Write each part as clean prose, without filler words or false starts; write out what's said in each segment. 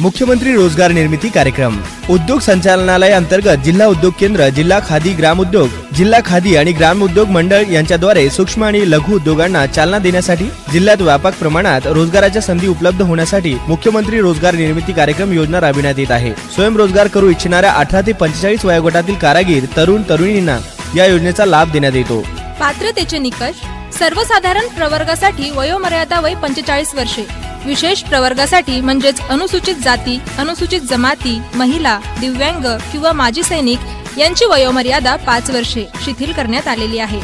मुख्यमंत्री रोजगार निर्मिती कार्यक्रम उद्योग संचालनालय अंतर्गत जिल्हा उद्योग केंद्र, जिल्हा खादी ग्राम उद्योग, जिल्हा खादी आणि ग्राम उद्योग मंडळ यांच्याद्वारे सूक्ष्म आणि लघु उद्योगांना चालना देण्यासाठी जिल्ह्यात व्यापक प्रमाणात रोजगाराच्या संधी उपलब्ध होण्यासाठी मुख्यमंत्री रोजगार निर्मिती कार्यक्रम योजना राबविण्यात येत आहे। स्वयंरोजगार करू इच्छिणाऱ्या 18 ते 45 वयोगटातील कारागीर, तरुण तरुणींना या योजनेचा लाभ देण्यात येतो। पात्रतेचे निकष: सर्वसाधारण प्रवर्गासाठी वयोमर्यादा वय 45 वर्षे, विशेष प्रवर्गासाठी म्हणजेच अनुसूचित जाती, अनुसूचित जमाती, महिला, दिव्यांग किंवा माजी सैनिक यांची वयोमर्यादा 5 वर्षे शिथिल करण्यात आलेली आहे।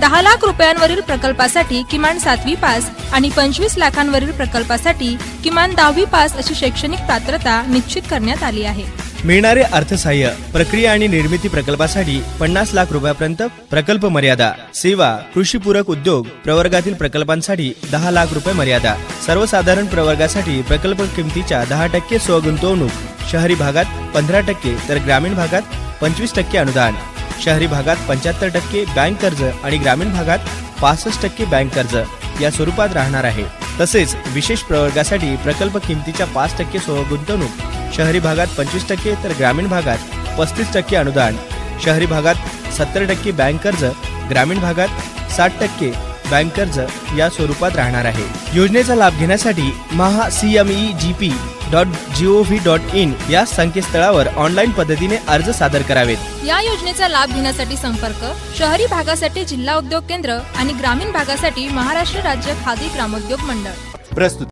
10 लाख रुपयांवरील प्रकल्पासाठी किमान 7वी पास आणि 25 लाखांवरील प्रकल्पासाठी किमान 10वी पास अशी शैक्षणिक पात्रता निश्चित करण्यात आली आहे। मिळणारे अर्थसहाय्य: प्रक्रिया आणि निर्मिती प्रकल्पासाठी 50 लाख रुपयापर्यंत प्रकल्प मर्यादा, सेवा कृषीपूरक उद्योग प्रवर्गातील प्रकल्पांसाठी 10 लाख रुपये मर्यादा, सर्वसाधारण प्रवर्गासाठी प्रकल्प किमतीच्या 10% स्वगुंतवणूक, शहरी भागात 15% तर ग्रामीण भागात 25% अनुदान, शहरी भागात 75% बँक कर्ज आणि ग्रामीण भागात 65% बँक कर्ज या स्वरूपात राहणार आहे। तसेच विशेष प्रवर्गासाठी प्रकल्प किमतीच्या 5% स्वगुंतवणूक, शहरी भागात 25% तर ग्रामीण भागात 35% अनुदान, शहरी भागात 70% बँक कर्ज, ग्रामीण भागात 60% बँक कर्ज या स्वरूपात राहणार आहे। योजनेचा लाभ घेण्यासाठी maha-cmegp.gov.in या संकेतस्थळावर ऑनलाईन पद्धतीने अर्ज सादर करावेत। या योजनेचा लाभ घेण्यासाठी संपर्क: शहरी भागासाठी जिल्हा उद्योग केंद्र आणि ग्रामीण भागासाठी महाराष्ट्र राज्य खादी ग्रामोद्योग मंडळ। प्रस्तुत